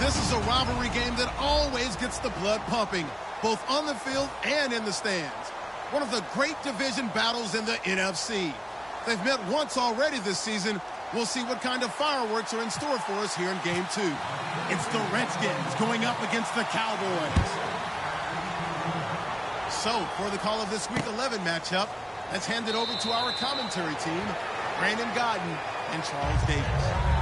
This is a rivalry game that always gets the blood pumping, both on the field and in the stands. One of the great division battles in the NFC. They've met once already this season. We'll see what kind of fireworks are in store for us here in Game 2. It's the Redskins going up against the Cowboys. So, for the call of this Week 11 matchup, let's hand it over to our commentary team, Brandon Godden and Charles Davis.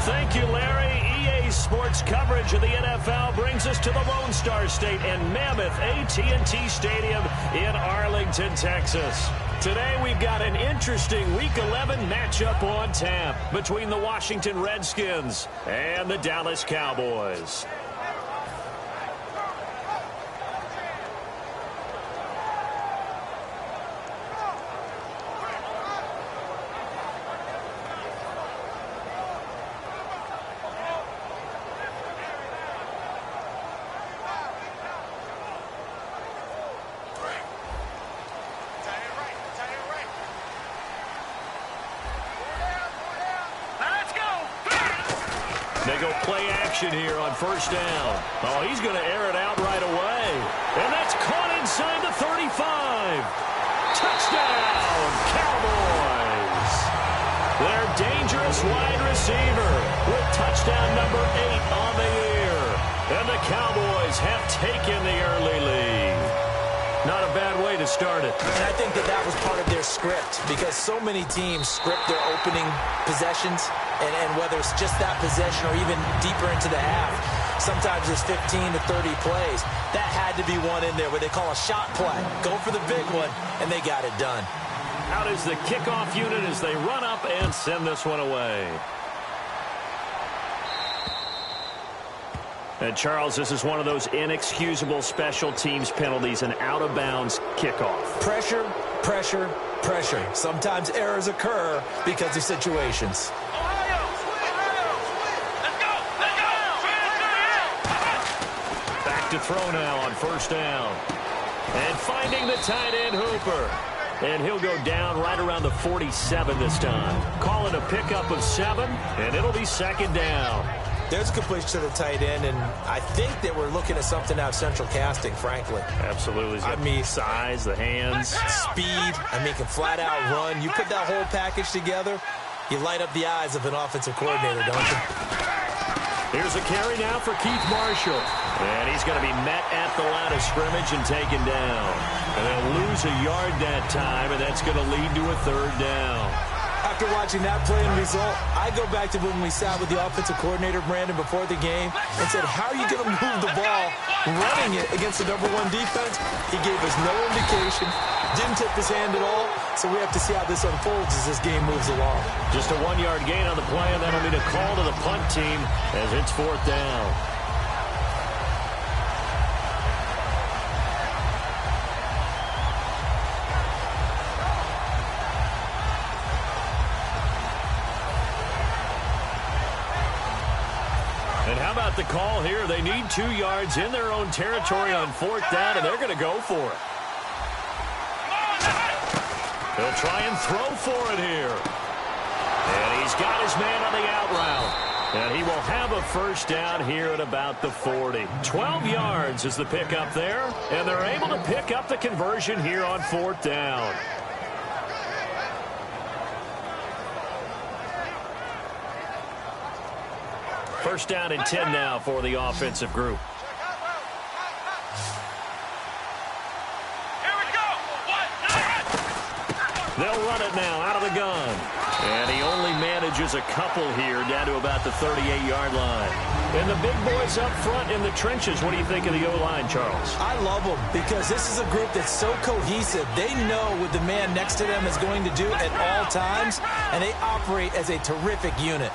Thank you, Larry. EA Sports coverage of the NFL brings us to the Lone Star State and Mammoth AT&T Stadium in Arlington, Texas. Today we've got an interesting Week 11 matchup on tap between the Washington Redskins and the Dallas Cowboys. They go play action here on first down. Oh, he's going to air it out right away. And that's caught inside the 35. Touchdown, Cowboys. Their dangerous wide receiver with touchdown number 8 on the year. And the Cowboys have taken the early lead. Not a bad way to start it. And I think that was part of their script, because so many teams script their opening possessions, and whether it's just that possession or even deeper into the half, sometimes it's 15 to 30 plays. That had to be one in there where they call a shot play. Go for the big one, and they got it done. Out is the kickoff unit as they run up and send this one away. And, Charles, this is one of those inexcusable special teams penalties, an out-of-bounds kickoff. Pressure, pressure, pressure. Sometimes errors occur because of situations. Back to throw now on first down. And finding the tight end, Hooper. And he'll go down right around the 47 this time. Call it a pickup of 7, and it'll be second down. There's a completion to the tight end, and I think that we're looking at something out of central casting, frankly. Absolutely. I mean, size, the hands. Speed. I mean, can flat out run. You put that whole package together, you light up the eyes of an offensive coordinator, don't you? Here's a carry now for Keith Marshall. And he's going to be met at the line of scrimmage and taken down. And they'll lose a yard that time, and that's going to lead to a third down. After watching that play and result, I go back to when we sat with the offensive coordinator, Brandon, before the game and said, how are you going to move the ball running it against the #1 defense? He gave us no indication, didn't tip his hand at all, so we have to see how this unfolds as this game moves along. Just a 1-yard gain on the play, and that'll be a call to the punt team as it's fourth down. And how about the call here? They need 2 yards in their own territory on fourth down, and they're going to go for it. They'll try and throw for it here. And he's got his man on the out route. And he will have a first down here at about the 40. 12 yards is the pickup there, and they're able to pick up the conversion here on fourth down. First down and 10 now for the offensive group. Here we go. They'll run it now out of the gun. And he only manages a couple here down to about the 38-yard line. And the big boys up front in the trenches. What do you think of the O-line, Charles? I love them because this is a group that's so cohesive. They know what the man next to them is going to do at all times, and they operate as a terrific unit.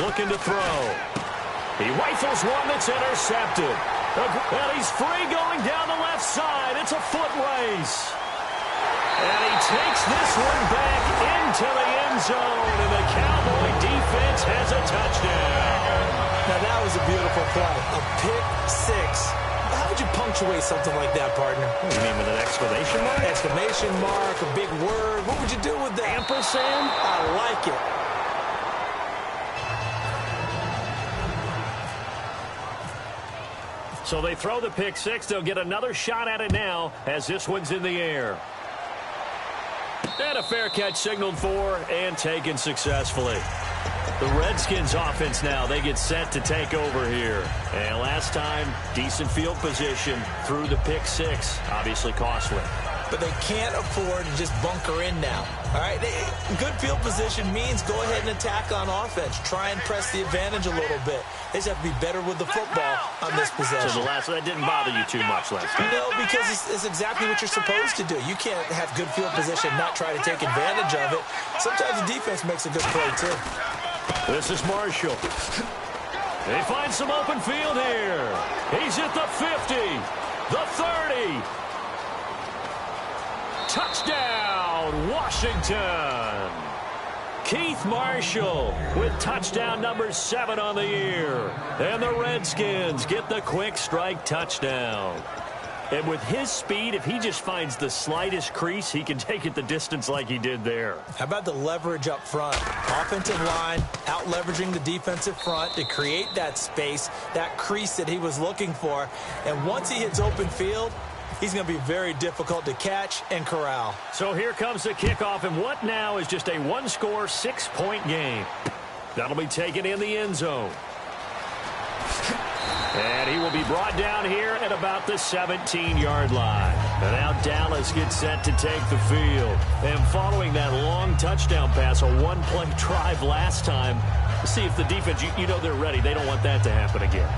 Looking to throw. He rifles one that's intercepted. And he's free going down the left side. It's a foot race. And he takes this one back into the end zone. And the Cowboy defense has a touchdown. Now that was a beautiful play. A pick six. How would you punctuate something like that, partner? What do you mean, with an exclamation mark? Exclamation mark, a big word. What would you do with that? Ampersand? I like it. So they throw the pick six. They'll get another shot at it now as this one's in the air. And a fair catch signaled for and taken successfully. The Redskins offense now, they get set to take over here. And last time, decent field position through the pick six. Obviously costly. But they can't afford to just bunker in now. All right, good field position means go ahead and attack on offense. Try and press the advantage a little bit. They just have to be better with the football on this possession. So that didn't bother you too much last time? No, because it's exactly what you're supposed to do. You can't have good field position and not try to take advantage of it. Sometimes the defense makes a good play, too. This is Marshall. They find some open field here. He's at the 50, the 30. Touchdown, Washington. Keith Marshall with touchdown number 7 on the year. And the Redskins get the quick strike touchdown. And with his speed, if he just finds the slightest crease, he can take it the distance like he did there. How about the leverage up front? Offensive line out leveraging the defensive front to create that space, that crease that he was looking for. And once he hits open field, he's going to be very difficult to catch and corral. So here comes the kickoff, and what now is just a one-score, 6-point game. That'll be taken in the end zone. And he will be brought down here at about the 17-yard line. And now Dallas gets set to take the field. And following that long touchdown pass, a one-play drive last time, see if the defense, you know they're ready. They don't want that to happen again.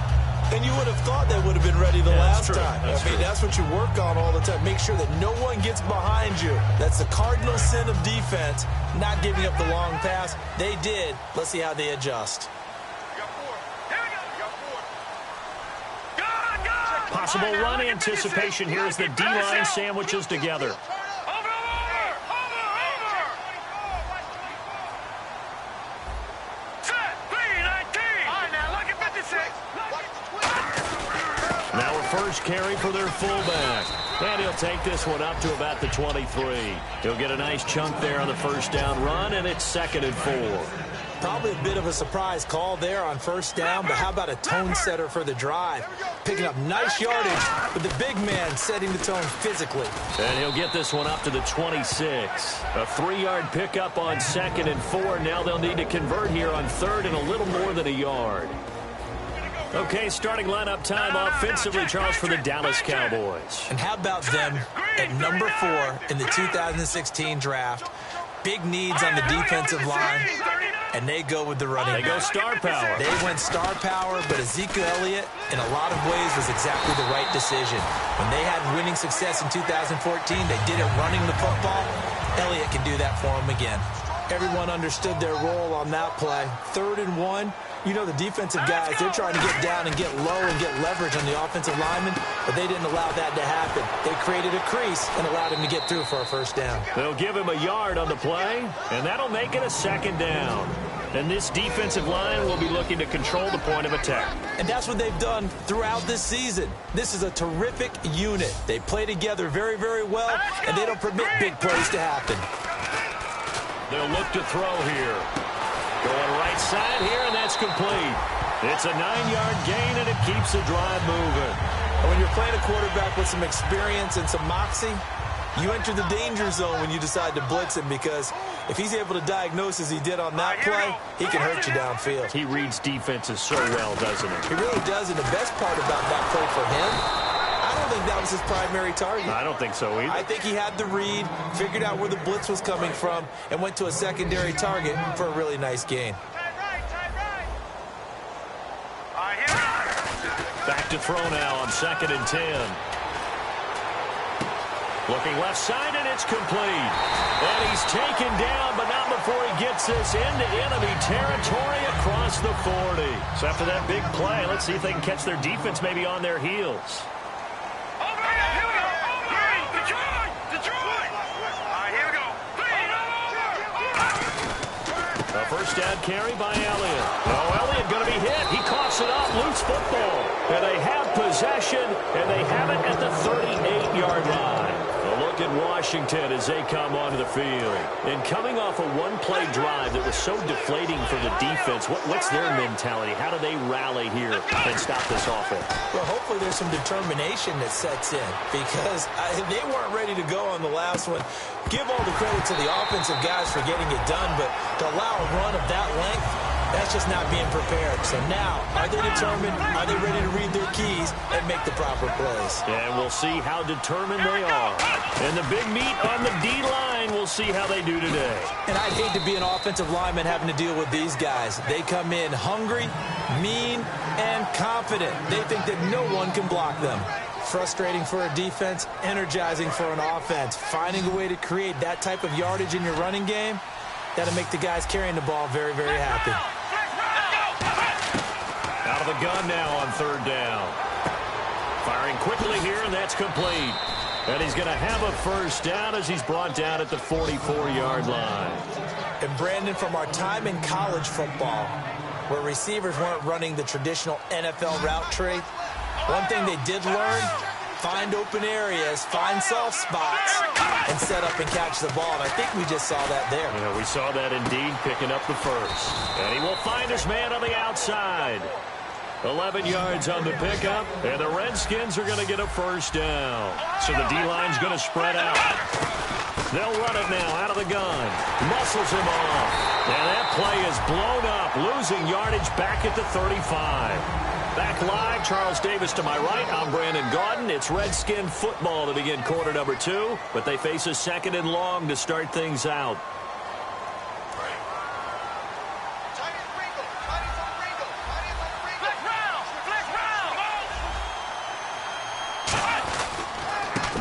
And you would have thought they would have been ready the last time. I mean, that's what you work on all the time. Make sure that no one gets behind you. That's the cardinal sin of defense, not giving up the long pass. They did. Let's see how they adjust. Possible run anticipation here as the D-line sandwiches together. Now a first carry for their fullback. And he'll take this one up to about the 23. He'll get a nice chunk there on the first down run, and it's 2nd and 4. Probably a bit of a surprise call there on first down, but how about a tone setter for the drive? Picking up nice yardage, but the big man setting the tone physically. And he'll get this one up to the 26. A 3-yard pickup on 2nd and 4. Now they'll need to convert here on 3rd and a little more than a yard. Okay, starting lineup time offensively, Charles, for the Dallas Cowboys. And how about them at number 4 in the 2016 draft? Big needs on the defensive line, and they go with the running back. They go star power. They went star power, but Ezekiel Elliott, in a lot of ways, was exactly the right decision. When they had winning success in 2014, they did it running the football. Elliott can do that for them again. Everyone understood their role on that play. 3rd and 1. You know the defensive guys, they're trying to get down and get low and get leverage on the offensive lineman, but they didn't allow that to happen. They created a crease and allowed him to get through for a first down. They'll give him a yard on the play, and that'll make it a 2nd down. And this defensive line will be looking to control the point of attack. And that's what they've done throughout this season. This is a terrific unit. They play together very, very well, and they don't permit big plays to happen. They'll look to throw here. Going right side here, and that's complete. It's a 9-yard gain, and it keeps the drive moving. And when you're playing a quarterback with some experience and some moxie, you enter the danger zone when you decide to blitz him, because if he's able to diagnose as he did on that play, he can hurt you downfield. He reads defenses so well, doesn't he? He really does, and the best part about that play for him, I don't think that was his primary target. I don't think so either. I think he had the read, figured out where the blitz was coming from, and went to a secondary target for a really nice gain. Back to throw now on 2nd and 10. Looking left side, and it's complete. And he's taken down, but not before he gets this into enemy territory across the 40. So after that big play, let's see if they can catch their defense maybe on their heels. A first down carry by Elliott. Oh, Elliott going to be hit. He coughs it up. Loose football. And they have possession, and they have it at the 38-yard line. A look in Washington as they come onto the field. And coming off a one-play drive that was so deflating for the defense, what's their mentality? How do they rally here and stop this offense? Well, hopefully there's some determination that sets in because they weren't ready to go on the last one. Give all the credit to the offensive guys for getting it done, but to allow a run of that length, that's just not being prepared. So now, are they determined? Are they ready to read their keys and make the proper plays? And we'll see how determined they are. And the big meat on the D-line, we'll see how they do today. And I'd hate to be an offensive lineman having to deal with these guys. They come in hungry, mean, and confident. They think that no one can block them. Frustrating for a defense, energizing for an offense. Finding a way to create that type of yardage in your running game, that'll make the guys carrying the ball very, very happy. Out of the gun now on third down. Firing quickly here, and that's complete. And he's going to have a first down as he's brought down at the 44-yard line. And Brandon, from our time in college football, where receivers weren't running the traditional NFL route tree, one thing they did learn, find open areas, find soft spots, and set up and catch the ball. And I think we just saw that there. Yeah, we saw that indeed, picking up the first. And he will find his man on the outside. 11 yards on the pickup, and the Redskins are going to get a first down. So the D-line's going to spread out. They'll run it now out of the gun. Muscles him off. And that play is blown up, losing yardage back at the 35. Back live, Charles Davis to my right. I'm Brandon Gaudin. It's Redskin football to begin quarter number 2, but they face a second and long to start things out.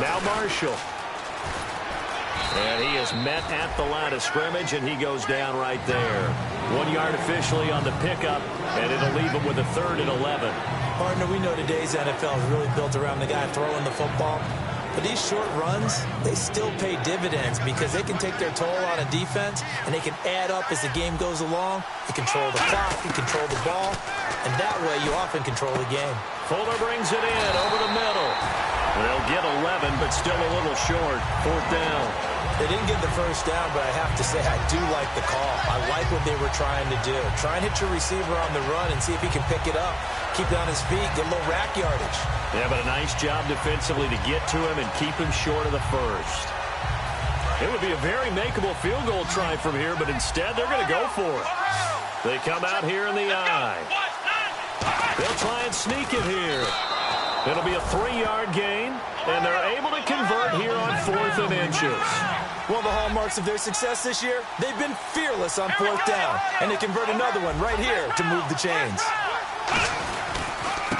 Now Marshall. And he is met at the line of scrimmage, and he goes down right there. 1 yard officially on the pickup, and it'll leave him with a third and 11. Partner, we know today's NFL is really built around the guy throwing the football. But these short runs, they still pay dividends because they can take their toll on a defense, and they can add up as the game goes along. You control the clock, you control the ball, and that way you often control the game. Fuller brings it in over the middle. They'll get 11, but still a little short. Fourth down. They didn't get the first down, but I have to say I do like the call. I like what they were trying to do. Try and hit your receiver on the run and see if he can pick it up. Keep it on his feet, get a little rack yardage. Yeah, but a nice job defensively to get to him and keep him short of the first. It would be a very makeable field goal try from here, but instead they're going to go for it. They come out here in the eye. They'll try and sneak it here. It'll be a 3-yard gain, and they're able to convert here on 4th and inches. One of the hallmarks of their success this year, they've been fearless on 4th down, and they convert another one right here to move the chains.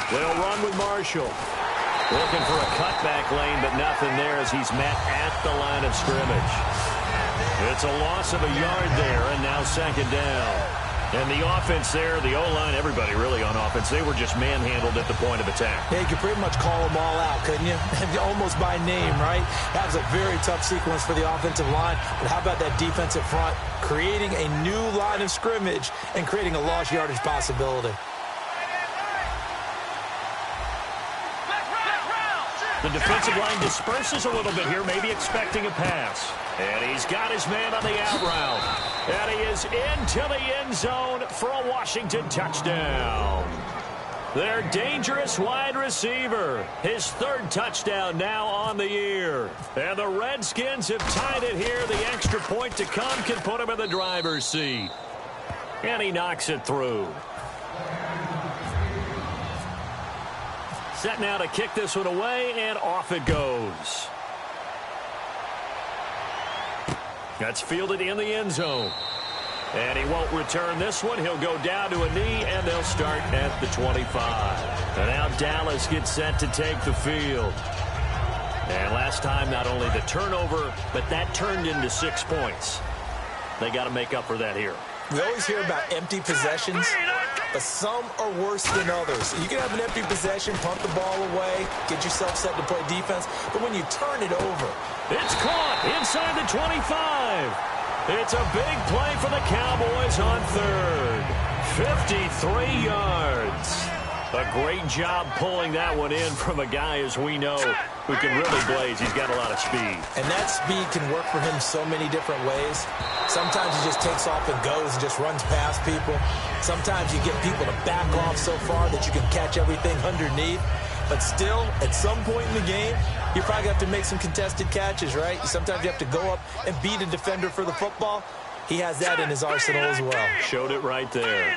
They'll run with Marshall. Looking for a cutback lane, but nothing there as he's met at the line of scrimmage. It's a loss of a yard there, and now second down. And the offense there, the O-line, everybody really on offense, they were just manhandled at the point of attack. Yeah, you could pretty much call them all out, couldn't you? Almost by name, right? That was a very tough sequence for the offensive line. But how about that defensive front creating a new line of scrimmage and creating a lost yardage possibility? The defensive line disperses a little bit here, maybe expecting a pass. And he's got his man on the out route. And he is into the end zone for a Washington touchdown. Their dangerous wide receiver. His 3rd touchdown now on the year. And the Redskins have tied it here. The extra point to come can put him in the driver's seat. And he knocks it through. Set now to kick this one away, and off it goes. That's fielded in the end zone. And he won't return this one. He'll go down to a knee, and they'll start at the 25. And now Dallas gets set to take the field. And last time, not only the turnover, but that turned into 6 points. They got to make up for that here. We always hear about empty possessions, but some are worse than others. You can have an empty possession, punt the ball away, get yourself set to play defense, but when you turn it over. It's caught inside the 25. It's a big play for the Cowboys on 3rd. 53 yards. A great job pulling that one in from a guy, as we know, who can really blaze. He's got a lot of speed. And that speed can work for him so many different ways. Sometimes he just takes off and goes and just runs past people. Sometimes you get people to back off so far that you can catch everything underneath. But still, at some point in the game, you probably have to make some contested catches, right? Sometimes you have to go up and beat a defender for the football. He has that in his arsenal as well. Showed it right there.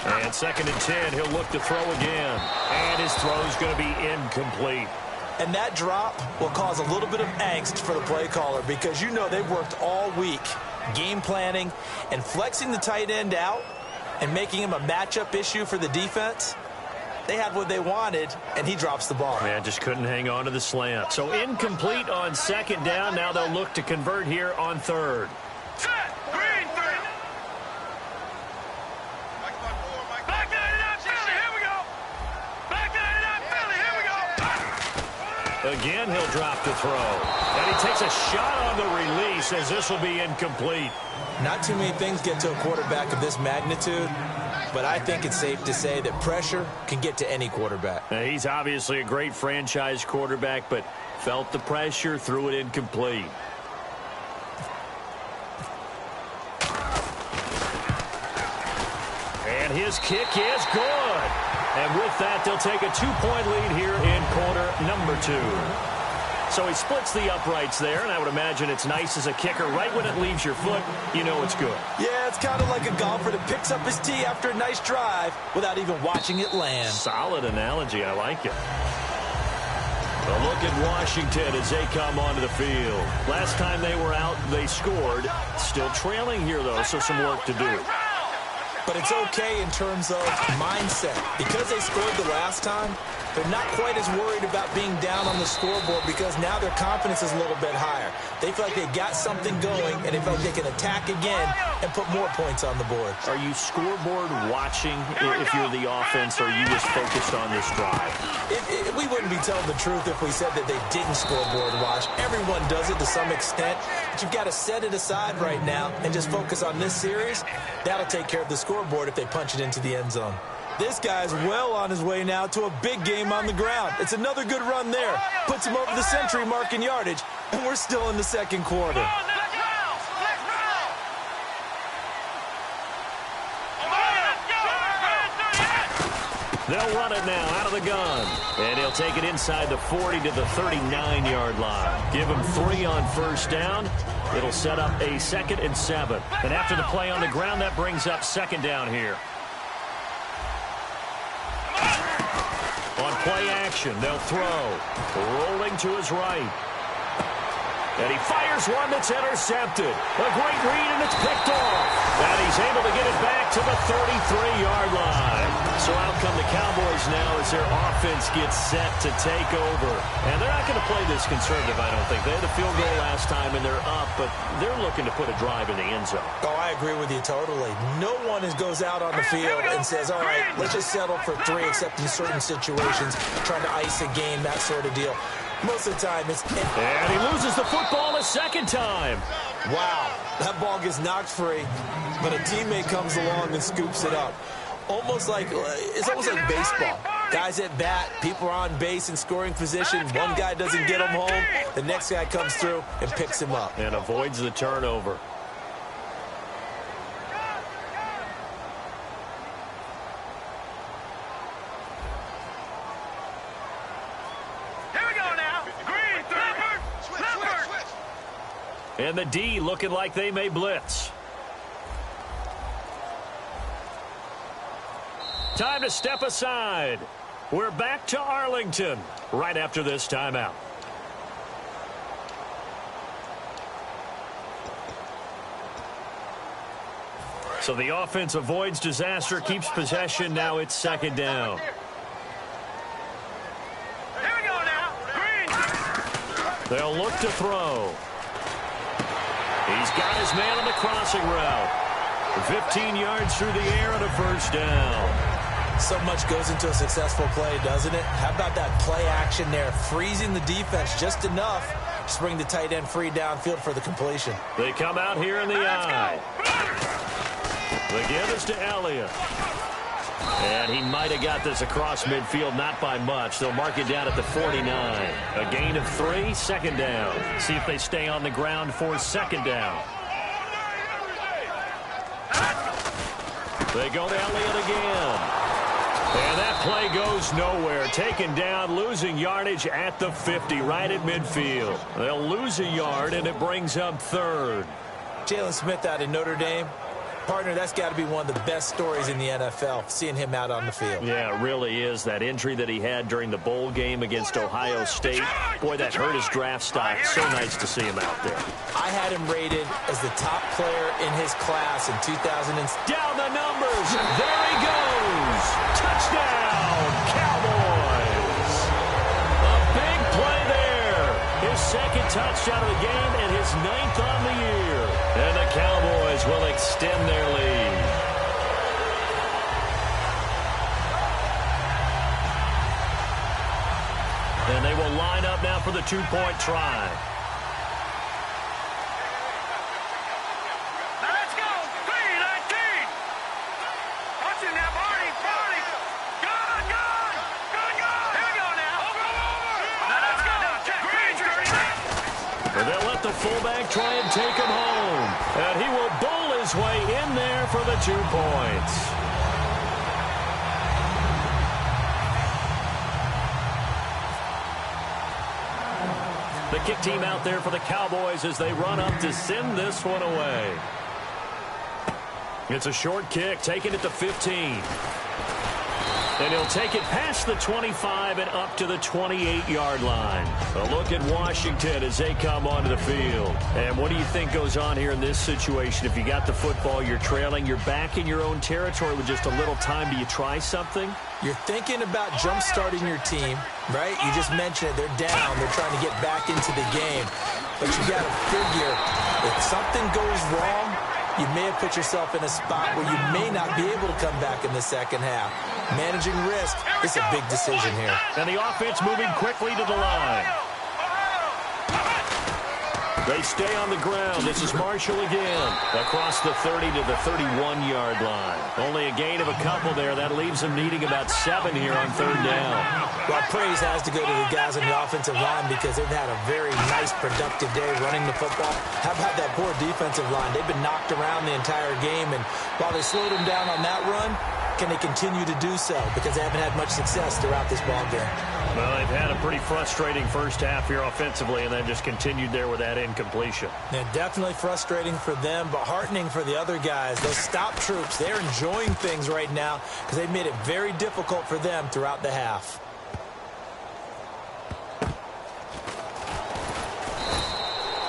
And 2nd and 10, he'll look to throw again. And his throw's going to be incomplete. And that drop will cause a little bit of angst for the play caller because you know they've worked all week game planning and flexing the tight end out and making him a matchup issue for the defense. They had what they wanted, and he drops the ball. Man, just couldn't hang on to the slant. So incomplete on 2nd down. Now they'll look to convert here on 3rd. Again, he'll drop to throw. And he takes a shot on the release as this will be incomplete. Not too many things get to a quarterback of this magnitude, but I think it's safe to say that pressure can get to any quarterback. Now, he's obviously a great franchise quarterback, but felt the pressure, threw it incomplete. And his kick is good. And with that, they'll take a 2-point lead here in quarter number 2. So he splits the uprights there, and I would imagine it's nice as a kicker. Right when it leaves your foot, you know it's good. Yeah, it's kind of like a golfer that picks up his tee after a nice drive without even watching it land. Solid analogy. I like it. A look at Washington as they come onto the field. Last time they were out, they scored. Still trailing here, though, so some work to do. But it's okay in terms of mindset. Because they scored the last time, they're not quite as worried about being down on the scoreboard because now their confidence is a little bit higher. They feel like they've got something going, and they feel like they can attack again and put more points on the board. Are you scoreboard watching if you're the offense, or are you just focused on this drive? We wouldn't be telling the truth if we said that they didn't scoreboard watch. Everyone does it to some extent, but you've got to set it aside right now and just focus on this series. That'll take care of the scoreboard if they punch it into the end zone. This guy's well on his way now to a big game on the ground. It's another good run there. Puts him over the century mark in yardage, and we're still in the 2nd quarter. They'll run it now out of the gun. And he'll take it inside the 40 to the 39-yard line. Give him 3 on 1st down. It'll set up a 2nd and 7. And after the play on the ground, that brings up 2nd down here. On play action, they'll throw. Rolling to his right. And he fires one that's intercepted. A great read, and it's picked off. And he's able to get it back to the 33-yard line. So out come the Cowboys now as their offense gets set to take over. And they're not going to play this conservative, I don't think. They had a field goal last time, and they're up, but they're looking to put a drive in the end zone. Oh, I agree with you totally. No one goes out on the field and says, all right, let's just settle for 3, except in certain situations, trying to ice a game, that sort of deal. Most of the time, it's... And he loses the football a 2nd time. Wow, that ball gets knocked free, but a teammate comes along and scoops it up. It's almost like baseball. Guys at bat, people are on base in scoring position. One guy doesn't get him home. The next guy comes through and picks him up. And avoids the turnover. And the D looking like they may blitz. Time to step aside. We're back to Arlington right after this timeout. So the offense avoids disaster, keeps possession. Now it's 2nd down. Here we go now. Green. They'll look to throw. He's got his man on the crossing route. 15 yards through the air and a 1st down. So much goes into a successful play, doesn't it? How about that play action there, freezing the defense just enough Just bring the tight end free downfield for the completion. They come out here in the eye. The give is to Elliott. And he might have got this across midfield, not by much. They'll mark it down at the 49. A gain of 3, second down. See if they stay on the ground for second down. They go to Elliott again. And that play goes nowhere. Taken down, losing yardage at the 50, right at midfield. They'll lose a yard, and it brings up third. Jalen Smith out of Notre Dame. Partner, that's got to be one of the best stories in the NFL, seeing him out on the field. Yeah, it really is. That injury that he had during the bowl game against Ohio State, boy, that hurt his draft stock. So nice to see him out there. I had him rated as the top player in his class in 2000. Down the numbers. There he goes. Touchdown, Cowboys. A big play there. His second touchdown of the game and his 9th on the year. And the Cowboys will extend their lead. And they will line up now for the 2-point try. Let's go. 3-19. Watch it now, Barney. Good. Here we go now. Over. Let's go. And they'll let the fullback try and take him home. And he will bowl his way in there for the 2 points. The kick team out there for the Cowboys as they run up to send this one away. It's a short kick, taken at the 15. And he'll take it past the 25 and up to the 28-yard line. A look at Washington as they come onto the field. And what do you think goes on here in this situation? If you got the football, you're trailing, you're back in your own territory with just a little time. Do you try something? You're thinking about jump-starting your team, right? You just mentioned it. They're down. They're trying to get back into the game. But you got to figure, if something goes wrong, you may have put yourself in a spot where you may not be able to come back in the second half. Managing risk is a big decision here. And the offense moving quickly to the line. They stay on the ground. This is Marshall again. Across the 30 to the 31-yard line. Only a gain of a couple there. That leaves them needing about 7 here on third down. Well, praise has to go to the guys on the offensive line because they've had a very nice, productive day running the football. How about that poor defensive line? They've been knocked around the entire game, and while they slowed them down on that run, can they continue to do so? Because they haven't had much success throughout this ball game. Well, they've had a pretty frustrating first half here offensively, and then just continued there with that incompletion. Yeah, definitely frustrating for them, but heartening for the other guys. Those stop troops, they're enjoying things right now because they've made it very difficult for them throughout the half.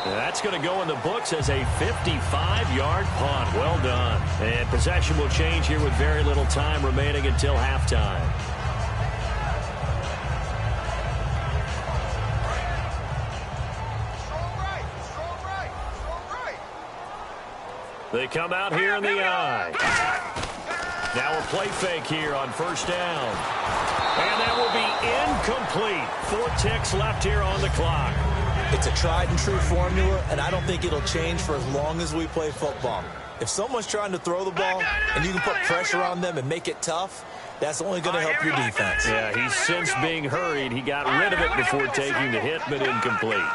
That's going to go in the books as a 55-yard punt. Well done. And possession will change here with very little time remaining until halftime. They come out here in the eye. Now a play fake here on first down. And that will be incomplete. 4 ticks left here on the clock. It's a tried-and-true formula, and I don't think it'll change for as long as we play football. If someone's trying to throw the ball and you can put pressure on them and make it tough, that's only going to help your defense. Yeah, he's since being hurried. He got rid of it before taking the hit, but incomplete.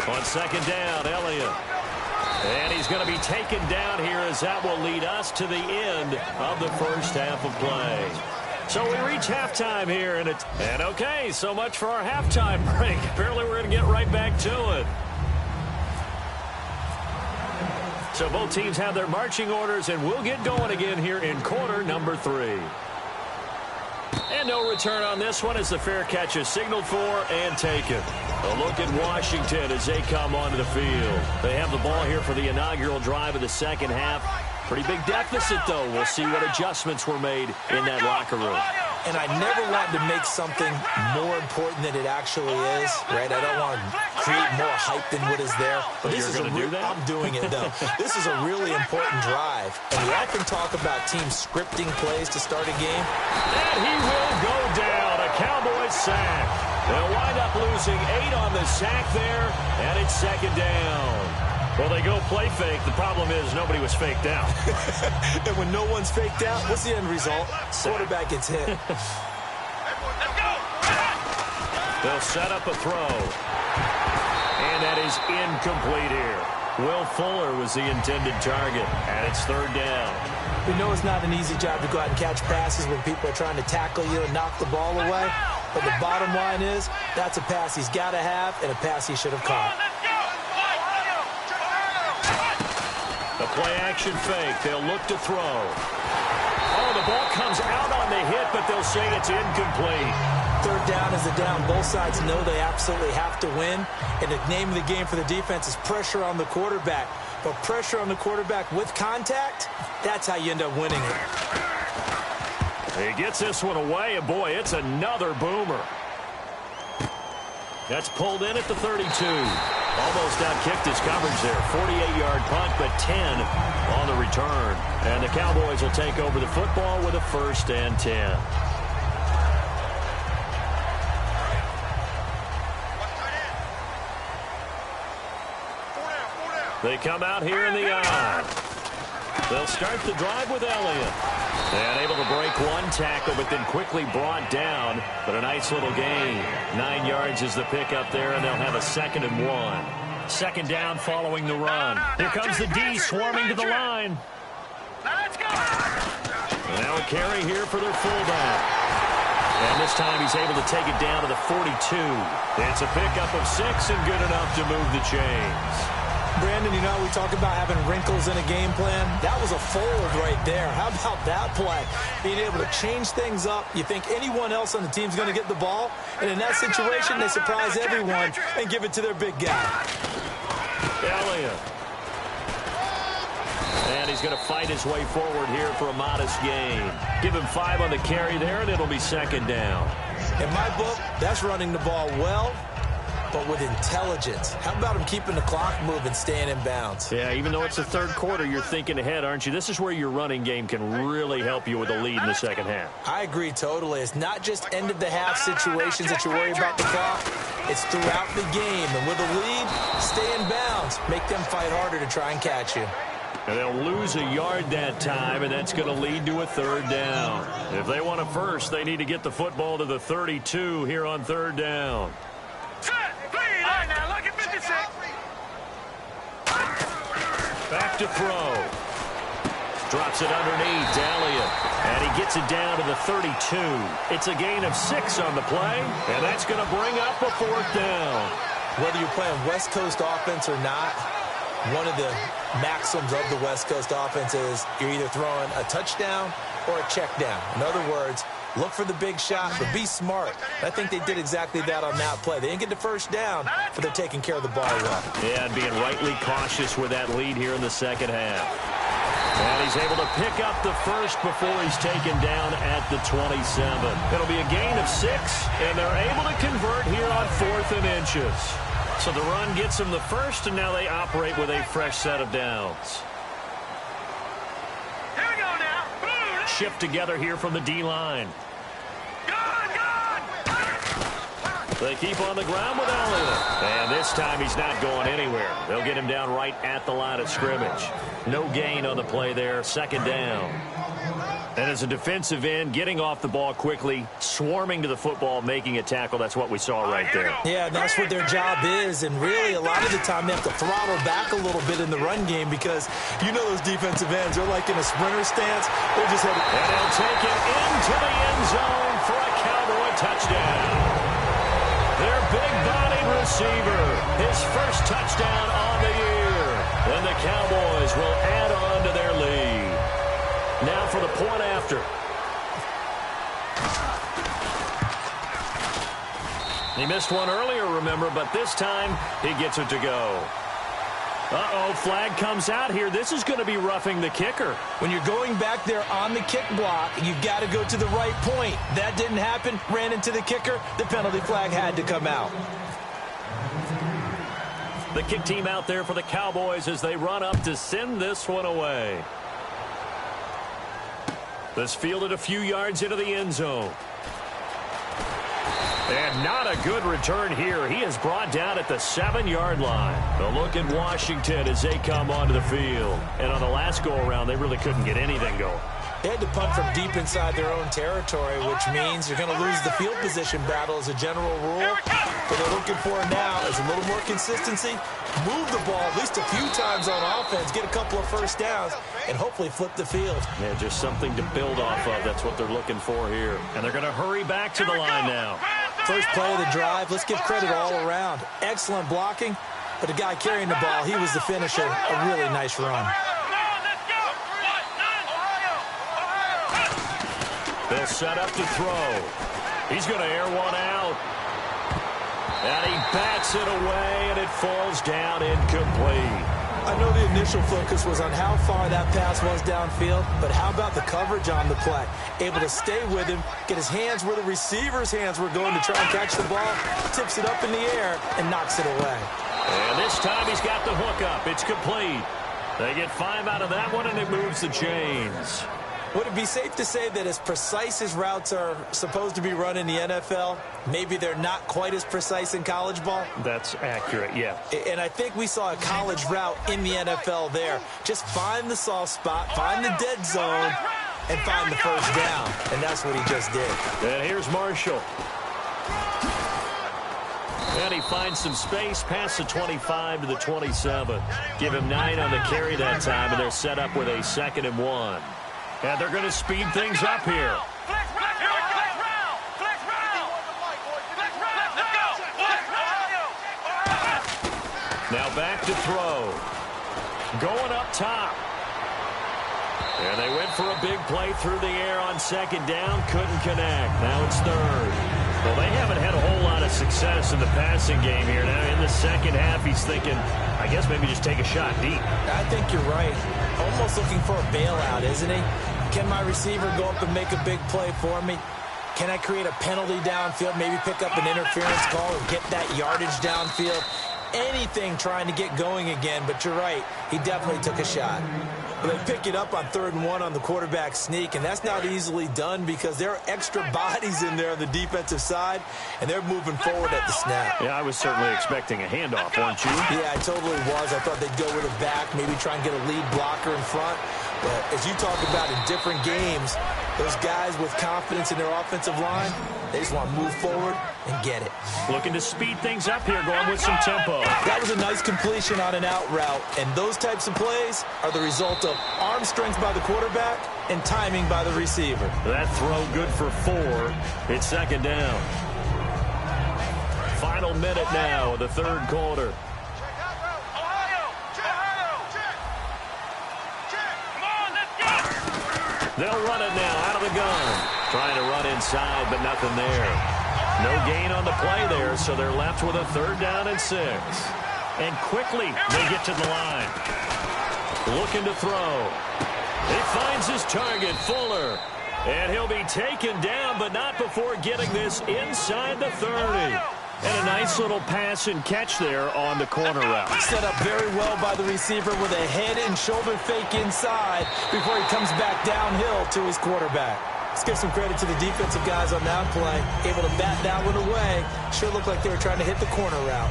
On second down, Elliott. And he's going to be taken down here as that will lead us to the end of the first half of play. So we reach halftime here, and okay, so much for our halftime break. Apparently we're going to get right back to it. So both teams have their marching orders, and we'll get going again here in quarter number 3. And no return on this one as the fair catch is signaled for and taken. A look at Washington as they come onto the field. They have the ball here for the inaugural drive of the second half. Pretty big deficit, though. We'll see what adjustments were made in that locker room. And I never want to make something more important than it actually is, right? I don't want to create more hype than what is there. But this is I'm doing it, though. This is a really important drive. And we often talk about teams scripting plays to start a game. And he will go down. A Cowboys sack. They'll wind up losing 8 on the sack there, and it's second down. Well, they go play fake. The problem is nobody was faked out. And when no one's faked out, what's the end result? Quarterback gets hit. They'll set up a throw. And that is incomplete here. Will Fuller was the intended target, and it's third down. We know it's not an easy job to go out and catch passes when people are trying to tackle you and knock the ball away. But the bottom line is, that's a pass he's got to have and a pass he should have caught. The play-action fake. They'll look to throw. Oh, the ball comes out on the hit, but they'll say it's incomplete. Third down is a down. Both sides know they absolutely have to win. And the name of the game for the defense is pressure on the quarterback. But pressure on the quarterback with contact, that's how you end up winning it. He gets this one away, and boy, it's another boomer. That's pulled in at the 32. Almost outkicked his coverage there. 48-yard punt, but 10 on the return. And the Cowboys will take over the football with a 1st and 10. They come out here in the eye. They'll start the drive with Elliott. And able to break one tackle, but then quickly brought down. But a nice little gain. 9 yards is the pickup there, and they'll have a 2nd and 1. Second down following the run. Here comes the D swarming to the line. Let's go! Now a carry here for their fullback. And this time he's able to take it down to the 42. It's a pickup of 6 and good enough to move the chains. Brandon, you know, we talk about having wrinkles in a game plan. That was a fold right there. How about that play? Being able to change things up. You think anyone else on the team's going to get the ball, and in that situation, they surprise everyone and give it to their big guy. Elliott. And he's going to fight his way forward here for a modest gain. Give him 5 on the carry there, and it'll be second down. In my book, that's running the ball well, but with intelligence. How about him keeping the clock moving, staying in bounds? Yeah, even though it's the third quarter, you're thinking ahead, aren't you? This is where your running game can really help you with a lead in the second half. I agree totally. It's not just end-of-the-half situations that you worry about the clock. It's throughout the game. And with a lead, stay in bounds. Make them fight harder to try and catch you. And they'll lose a yard that time, and that's going to lead to a third down. If they want a first, they need to get the football to the 32 here on third down. Now look at 56. Back to throw. Drops it underneath to Elliott. And he gets it down to the 32. It's a gain of 6 on the play, and that's going to bring up a 4th down. Whether you're playing West Coast offense or not, one of the maxims of the West Coast offense is you're either throwing a touchdown or a check down. In other words, look for the big shot, but be smart. I think they did exactly that on that play. They didn't get the first down, but they're taking care of the ball well. Yeah, and being rightly cautious with that lead here in the second half. And he's able to pick up the first before he's taken down at the 27. It'll be a gain of 6, and they're able to convert here on 4th and inches. So the run gets them the first, and now they operate with a fresh set of downs. Here we go now. Shift together here from the D-line. They keep on the ground with Elliott. And this time he's not going anywhere. They'll get him down right at the line of scrimmage. No gain on the play there. Second down. And as a defensive end, getting off the ball quickly, swarming to the football, making a tackle, that's what we saw right there. Yeah, that's what their job is. And really, a lot of the time, they have to throttle back a little bit in the run game because you know those defensive ends, they're like in a sprinter stance. They're just headed. And they'll take it into the end zone for a Cowboy touchdown. Their big-bodied receiver, his first touchdown on the year. And the Cowboys will add on to their lead. Now for the point after. He missed one earlier, remember, but this time he gets it to go. Uh-oh, flag comes out here. This is going to be roughing the kicker. When you're going back there on the kick block, you've got to go to the right point. That didn't happen. Ran into the kicker. The penalty flag had to come out. The kick team out there for the Cowboys as they run up to send this one away. This fielded a few yards into the end zone. And not a good return here. He is brought down at the 7-yard line. A look at Washington as they come onto the field. And on the last go-around, they really couldn't get anything going. They had to punt from deep inside their own territory, which means you're going to lose the field position battle as a general rule. What they're looking for now is a little more consistency, move the ball at least a few times on offense, get a couple of first downs, and hopefully flip the field. Yeah, just something to build off of. That's what they're looking for here. And they're going to hurry back to the line now. First play of the drive, let's give credit all around. Excellent blocking, but the guy carrying the ball, he was the finisher. A really nice run. They'll set up to throw. He's going to air one out. And he bats it away, and it falls down incomplete. I know the initial focus was on how far that pass was downfield, but how about the coverage on the play? Able to stay with him, get his hands where the receiver's hands were going to try and catch the ball, tips it up in the air, and knocks it away. And this time he's got the hook up. It's complete. They get 5 out of that one, and it moves the chains. Would it be safe to say that as precise as routes are supposed to be run in the NFL, maybe they're not quite as precise in college ball? That's accurate, yeah. And I think we saw a college route in the NFL there. Just find the soft spot, find the dead zone, and find the first down. And that's what he just did. And here's Marshall. And he finds some space past the 25 to the 27. Give him 9 on the carry that time, and they're set up with a 2nd and 1. And they're going to speed things up here. Now back to throw. Going up top. And they went for a big play through the air on 2nd down. Couldn't connect. Now it's 3rd. Well, they haven't had a whole lot of success in the passing game here. Now in the second half, he's thinking, I guess maybe just take a shot deep. I think you're right. Almost looking for a bailout, isn't he? Can my receiver go up and make a big play for me? Can I create a penalty downfield, maybe pick up an interference call or get that yardage downfield? Anything trying to get going again, but you're right. He definitely took a shot. But they pick it up on 3rd and 1 on the quarterback sneak, and that's not easily done because there are extra bodies in there on the defensive side, and they're moving forward at the snap. Yeah, I was certainly expecting a handoff, weren't you? Yeah, I totally was. I thought they'd go with it back, maybe try and get a lead blocker in front. But as you talk about in different games, those guys with confidence in their offensive line, they just want to move forward and get it. Looking to speed things up here, going with some tempo. That was a nice completion on an out route, and those types of plays are the result of arm strength by the quarterback and timing by the receiver. That throw good for 4. It's 2nd down. Final minute now of the 3rd quarter. They'll run it now out of the gun. Trying to run inside, but nothing there. No gain on the play there, so they're left with a 3rd down and 6. And quickly they get to the line. Looking to throw. He finds his target, Fuller. And he'll be taken down, but not before getting this inside the 30. And a nice little pass and catch there on the corner route. Set up very well by the receiver with a head and shoulder fake inside before he comes back downhill to his quarterback. Let's give some credit to the defensive guys on that play. Able to bat that one away. Sure looked like they were trying to hit the corner route.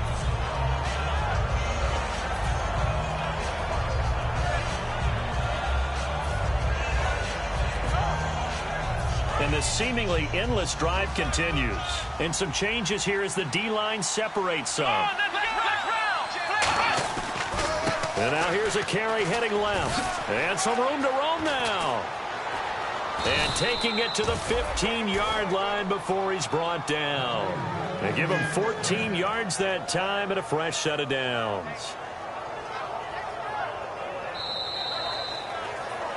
And the seemingly endless drive continues. And some changes here as the D-line separates some. And now here's a carry heading left. And some room to roam now. And taking it to the 15-yard line before he's brought down. They give him 14 yards that time and a fresh set of downs.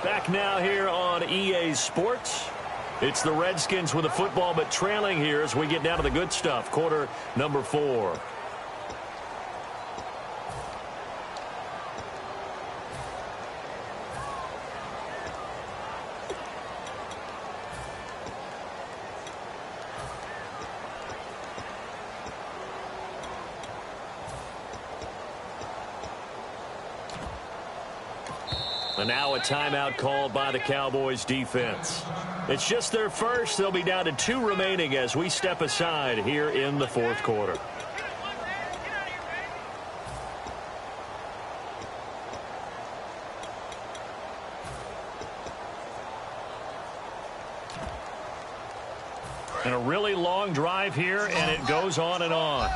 Back now here on EA Sports. It's the Redskins with the football, but trailing here as we get down to the good stuff. Quarter number 4. And now a timeout called by the Cowboys defense. It's just their first. They'll be down to 2 remaining as we step aside here in the fourth quarter. And a really long drive here, and it goes on and on.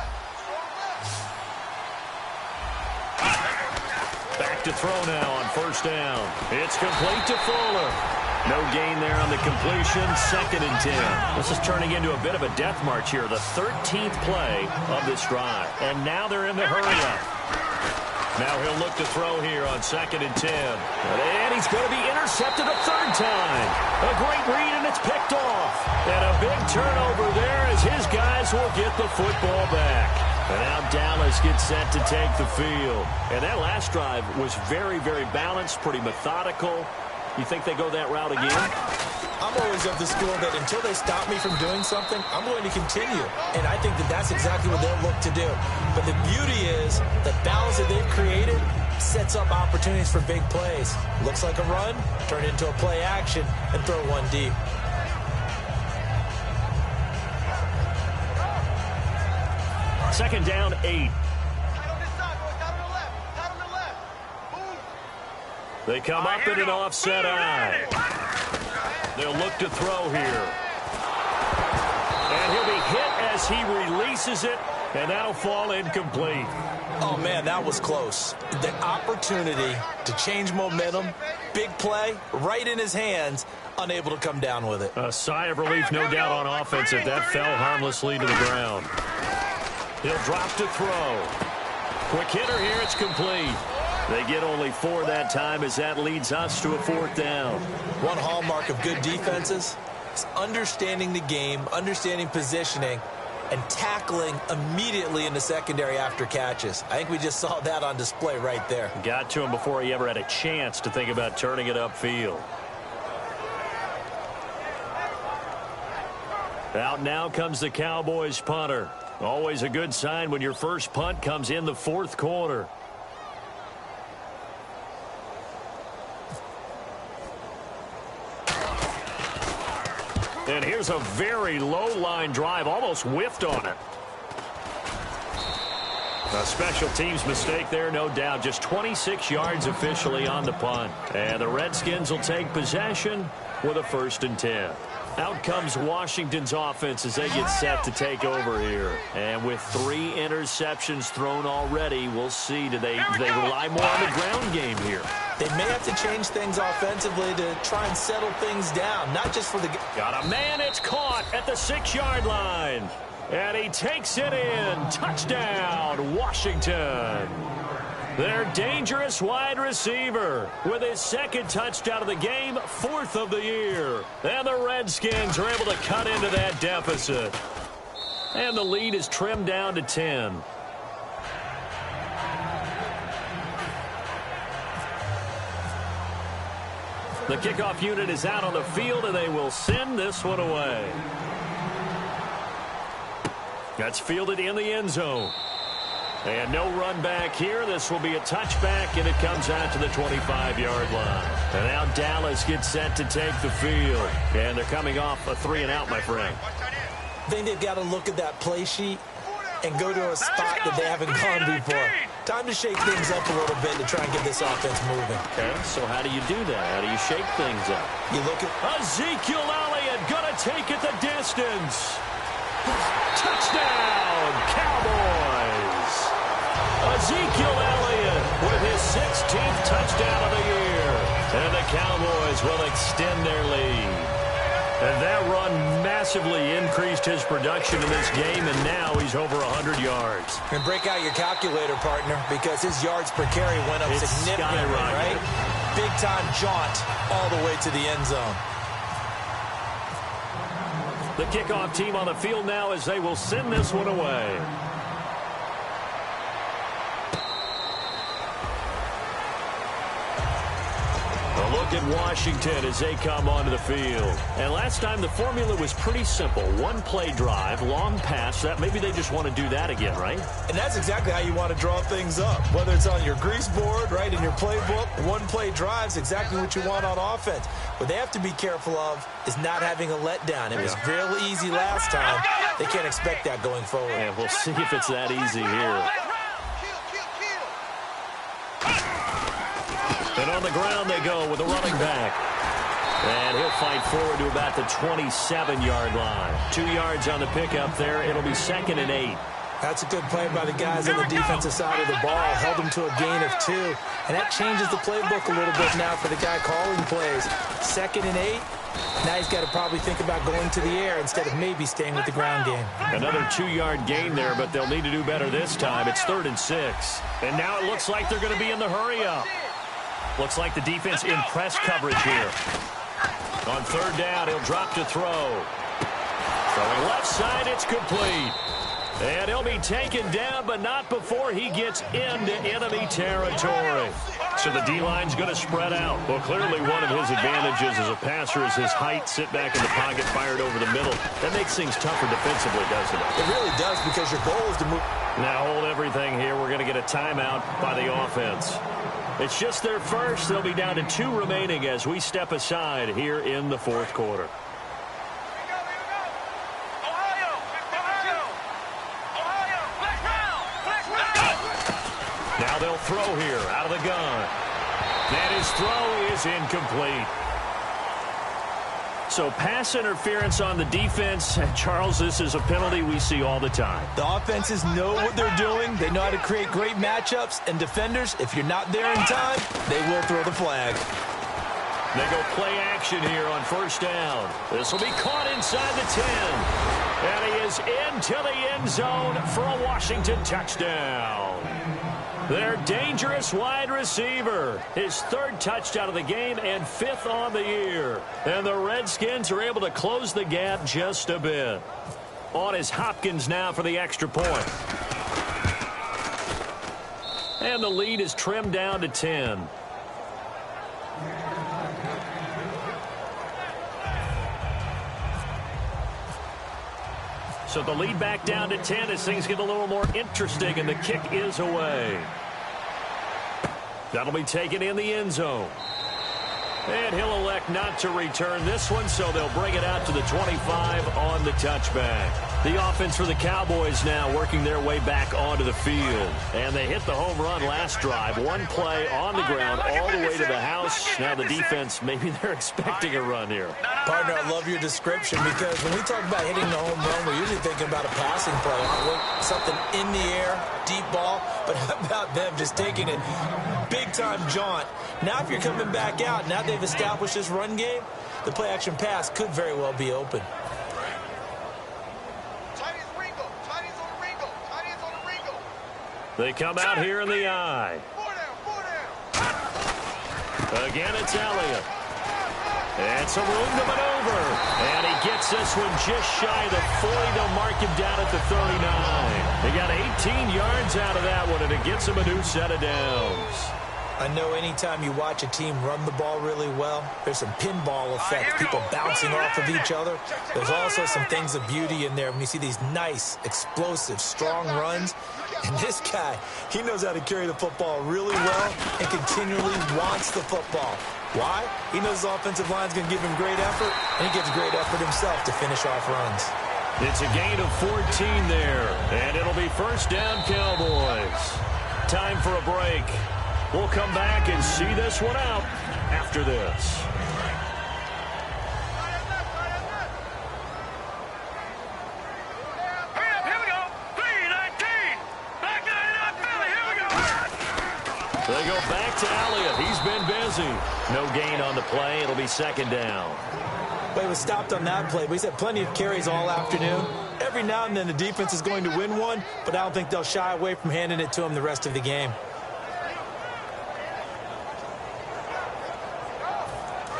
Back to throw now on first down. It's complete to Fuller. No gain there on the completion. 2nd and 10. This is turning into a bit of a death march here. The 13th play of this drive. And now they're in the hurry-up. Now he'll look to throw here on 2nd and 10. And he's going to be intercepted a 3rd time. A great read, and it's picked off. And a big turnover there as his guys will get the football back. And now Dallas gets set to take the field. And that last drive was very, very balanced, pretty methodical. You think they go that route again? I'm always of the school that until they stop me from doing something, I'm going to continue. And I think that that's exactly what they'll look to do. But the beauty is the balance that they've created sets up opportunities for big plays. Looks like a run, turn it into a play action, and throw one deep. Second down, 8. They come up in an offset eye. They'll look to throw here. And he'll be hit as he releases it, and that'll fall incomplete. Oh, man, that was close. The opportunity to change momentum, big play, right in his hands, unable to come down with it. A sigh of relief, no doubt, on offense if that fell harmlessly to the ground. He'll drop to throw. Quick hitter here, it's complete. They get only 4 that time as that leads us to a 4th down. One hallmark of good defenses is understanding the game, understanding positioning, and tackling immediately in the secondary after catches. I think we just saw that on display right there. Got to him before he ever had a chance to think about turning it upfield. Out now comes the Cowboys punter. Always a good sign when your first punt comes in the 4th quarter. And here's a very low-line drive, almost whiffed on it. A special teams mistake there, no doubt. Just 26 yards officially on the punt. And the Redskins will take possession with a 1st and 10. Out comes Washington's offense as they get set to take over here. And with 3 interceptions thrown already, we'll see. Do they rely more on the ground game here? They may have to change things offensively to try and settle things down, not just for the... Got a man, it's caught at the 6-yard line. And he takes it in. Touchdown, Washington. Their dangerous wide receiver with his 2nd touchdown of the game, 4th of the year. And the Redskins are able to cut into that deficit. And the lead is trimmed down to 10. The kickoff unit is out on the field, and they will send this one away. That's fielded in the end zone. And no run back here. This will be a touchback, and it comes out to the 25-yard line. And now Dallas gets set to take the field. And they're coming off a 3-and-out, my friend. I think they've got to look at that play sheet and go to a spot that they haven't gone before. Time to shake things up a little bit to try and get this offense moving. Okay, so how do you do that? How do you shake things up? You look at... Ezekiel Elliott gonna take it the distance. Touchdown, Cowboys. Ezekiel Elliott with his 16th touchdown of the year. And the Cowboys will extend their lead. And that run massively increased his production in this game, and now he's over 100 yards. And break out your calculator, partner, because his yards per carry went up significantly, right? Big-time jaunt all the way to the end zone. The kickoff team on the field now as they will send this one away. A look at Washington as they come onto the field. And last time the formula was pretty simple. One-play drive, long pass. That maybe they just want to do that again, right? And that's exactly how you want to draw things up. Whether it's on your grease board, right, in your playbook, one-play drive's exactly what you want on offense. What they have to be careful of is not having a letdown. It was real easy last time. They can't expect that going forward. And we'll see if it's that easy here. And on the ground they go with a running back. And he'll fight forward to about the 27-yard line. 2 yards on the pickup there. It'll be 2nd and 8. That's a good play by the guys on the defensive side of the ball. Held them to a gain of 2. And that changes the playbook a little bit now for the guy calling plays. 2nd and 8. Now he's got to probably think about going to the air instead of maybe staying with the ground game. Another 2-yard gain there, but they'll need to do better this time. It's 3rd and 6. And now it looks like they're going to be in the hurry-up. Looks like the defense in press coverage here. On 3rd down, he'll drop to throw. Throwing left side, it's complete. And he'll be taken down, but not before he gets into enemy territory. So the D-line's going to spread out. Well, clearly one of his advantages as a passer is his height. Sit back in the pocket, fired over the middle. That makes things tougher defensively, doesn't it? It really does, because your goal is to move. Now hold everything here. We're going to get a timeout by the offense. It's just their first. They'll be down to 2 remaining as we step aside here in the 4th quarter. Now they'll throw here out of the gun. And his throw is incomplete. So pass interference on the defense. Charles, this is a penalty we see all the time. The offenses know what they're doing. They know how to create great matchups. And defenders, if you're not there in time, they will throw the flag. They go play action here on 1st down. This will be caught inside the 10. And he is into the end zone for a Washington touchdown. Their dangerous wide receiver. His 3rd touchdown of the game and 5th on the year. And the Redskins are able to close the gap just a bit. On is Hopkins now for the extra point. And the lead is trimmed down to 10. So the lead back down to 10 as things get a little more interesting, and the kick is away. That'll be taken in the end zone. And he'll elect not to return this one, so they'll bring it out to the 25 on the touchback. The offense for the Cowboys now working their way back onto the field. And they hit the home run last drive. One play on the ground all the way to the house. Now the defense, maybe they're expecting a run here. Partner, I love your description, because when we talk about hitting the home run, we're usually thinking about a passing play. Something in the air, deep ball. But how about them just taking it big-time jaunt? Now if you're coming back out, now they've established this run game, the play-action pass could very well be open. They come out here in the eye. Again, it's Elliott. And some room to maneuver. And he gets this one just shy of the 40. They'll mark him down at the 39. They got 18 yards out of that one, and it gets him a new set of downs. I know anytime you watch a team run the ball really well, there's some pinball effect, people bouncing off of each other. There's also some things of beauty in there when you see these nice, explosive, strong runs. And this guy, he knows how to carry the football really well and continually wants the football. Why? He knows his offensive line's going to give him great effort, and he gives great effort himself to finish off runs. It's a gain of 14 there, and it'll be 1st down Cowboys. Time for a break. We'll come back and see this one out after this. They go back to Elliott. He's been busy. No gain on the play. It'll be 2nd down. But he was stopped on that play. He's had plenty of carries all afternoon. Every now and then the defense is going to win one, but I don't think they'll shy away from handing it to him the rest of the game.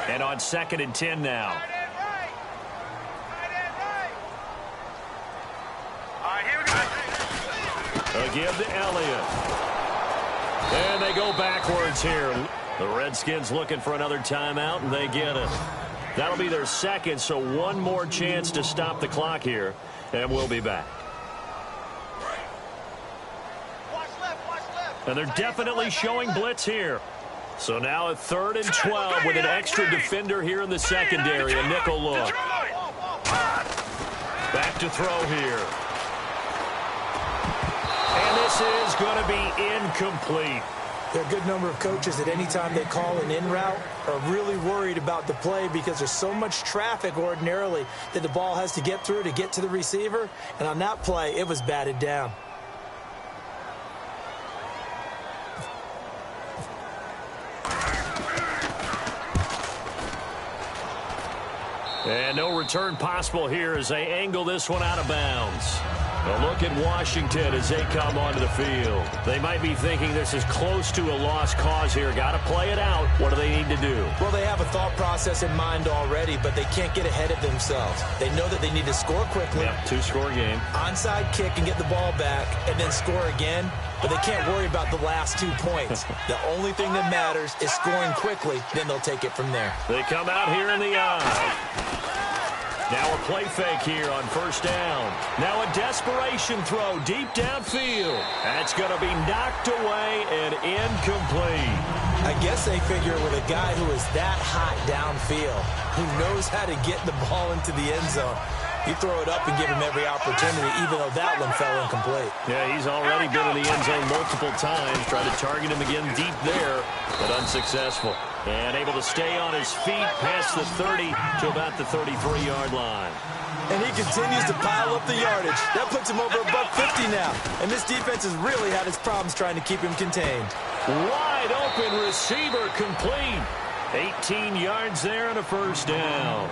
And on 2nd and 10 now. Again to Elliott. And they go backwards here. The Redskins looking for another timeout, and they get it. That'll be their second, so one more chance to stop the clock here, and we'll be back. And they're definitely showing blitz here. So now at 3rd and 12 with an extra defender here in the secondary, a nickel look. Back to throw here. And this is going to be incomplete. There are a good number of coaches that any time they call an in route are really worried about the play because there's so much traffic ordinarily that the ball has to get through to get to the receiver. And on that play, it was batted down. And no return possible here as they angle this one out of bounds. A look at Washington as they come onto the field. They might be thinking this is close to a lost cause here. Got to play it out. What do they need to do? Well, they have a thought process in mind already, but they can't get ahead of themselves. They know that they need to score quickly. Yep, 2-score game. Onside kick and get the ball back and then score again. But they can't worry about the last 2 points. The only thing that matters is scoring quickly. Then they'll take it from there. They come out here in the eye. Now a play fake here on 1st down. Now a desperation throw deep downfield. That's going to be knocked away and incomplete. I guess they figure with a guy who is that hot downfield, who knows how to get the ball into the end zone, you throw it up and give him every opportunity, even though that one fell incomplete. Yeah, he's already been in the end zone multiple times. Tried to target him again deep there, but unsuccessful. And able to stay on his feet past the 30 to about the 33-yard line. And he continues to pile up the yardage. That puts him over above 50 now. And this defense has really had its problems trying to keep him contained. Wide open receiver complete. 18 yards there and a 1st down.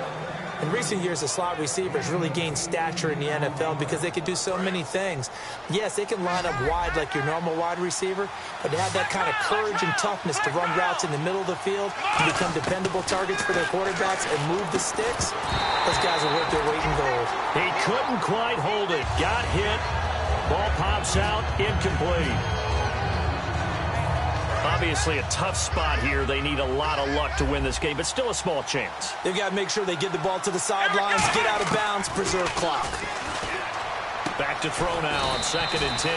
In recent years, the slot receivers really gained stature in the NFL because they can do so many things. Yes, they can line up wide like your normal wide receiver, but they have that kind of courage and toughness to run routes in the middle of the field and become dependable targets for their quarterbacks and move the sticks. Those guys are worth their weight in gold. He couldn't quite hold it. Got hit. Ball pops out. Incomplete. Obviously a tough spot here. They need a lot of luck to win this game, but still a small chance. They've got to make sure they get the ball to the sidelines, get out of bounds, preserve clock. Back to throw now on 2nd and 10.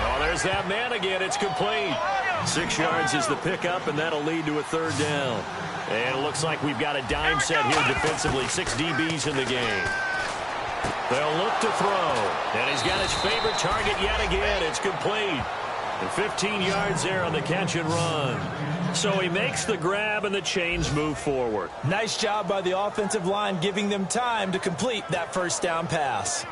Oh, there's that man again. It's complete. 6 yards is the pickup, and that'll lead to a 3rd down. And it looks like we've got a dime set here defensively. 6 DBs in the game. They'll look to throw. And he's got his favorite target yet again. It's complete. And 15 yards there on the catch and run. So he makes the grab and the chains move forward. Nice job by the offensive line giving them time to complete that 1st down pass.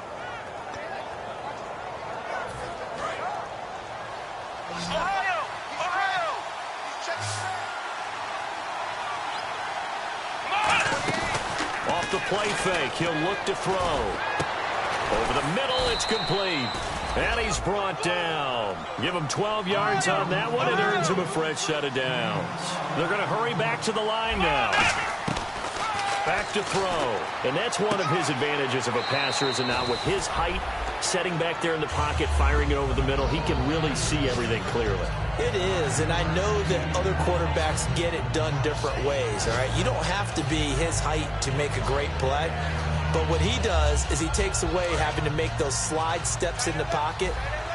Off the play fake, he'll look to throw. Over the middle, it's complete. And he's brought down. Give him 12 yards on that one. It earns him a fresh set of downs. They're going to hurry back to the line now. Back to throw. And that's one of his advantages of a passer, is now with his height, setting back there in the pocket, firing it over the middle, he can really see everything clearly. It is, and I know that other quarterbacks get it done different ways, all right? You don't have to be his height to make a great play. But what he does is he takes away having to make those slide steps in the pocket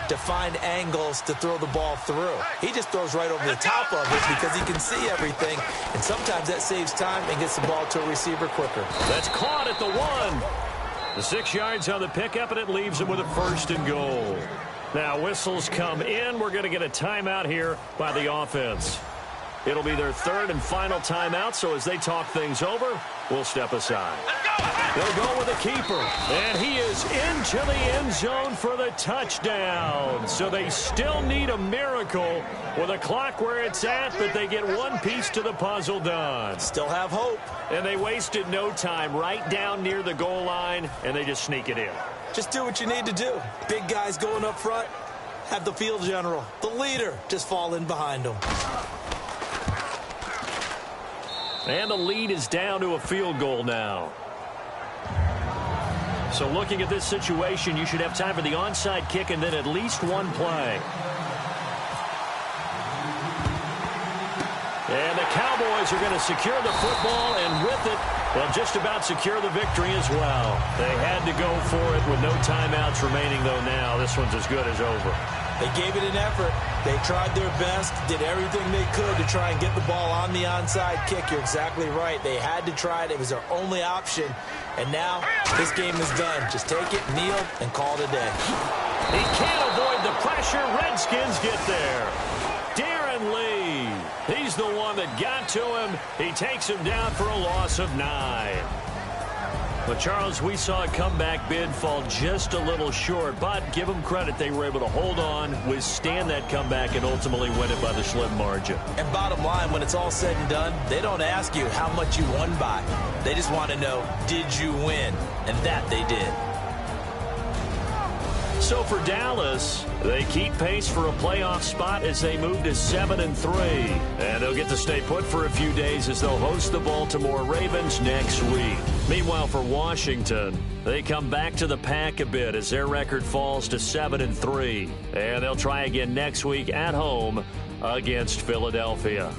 to find angles to throw the ball through. He just throws right over the top of it because he can see everything, and sometimes that saves time and gets the ball to a receiver quicker. That's caught at the 1. The 6 yards on the pickup, and it leaves him with a 1st and goal. Now whistles come in. We're going to get a timeout here by the offense. It'll be their 3rd and final timeout, so as they talk things over, we'll step aside. They'll go with a keeper, and he is into the end zone for the touchdown. So they still need a miracle with a clock where it's at, but they get one piece to the puzzle done. Still have hope. And they wasted no time right down near the goal line, and they just sneak it in. Just do what you need to do. Big guys going up front, have the field general, the leader, just fall in behind them. And the lead is down to a field goal now. So looking at this situation, you should have time for the onside kick and then at least one play. And the Cowboys are going to secure the football, and with it, well, just about secure the victory as well. They had to go for it with no timeouts remaining, though now this one's as good as over. They gave it an effort. They tried their best, did everything they could to try and get the ball on the onside kick. You're exactly right. They had to try it. It was their only option. And now this game is done. Just take it, kneel, and call it a day. He can't avoid the pressure. Redskins get there. Darren Lee. He's the one that got to him. He takes him down for a loss of 9. But, Charles, we saw a comeback bid fall just a little short, but give them credit. They were able to hold on, withstand that comeback, and ultimately win it by the slim margin. And bottom line, when it's all said and done, they don't ask you how much you won by. They just want to know, did you win? And that they did. So for Dallas, they keep pace for a playoff spot as they move to 7-3. And they'll get to stay put for a few days as they'll host the Baltimore Ravens next week. Meanwhile, for Washington, they come back to the pack a bit as their record falls to 7-3. And they'll try again next week at home against Philadelphia.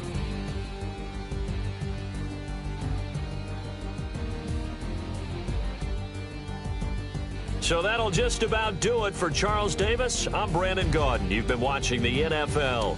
So that'll just about do it for Charles Davis. I'm Brandon Gaudin. You've been watching the NFL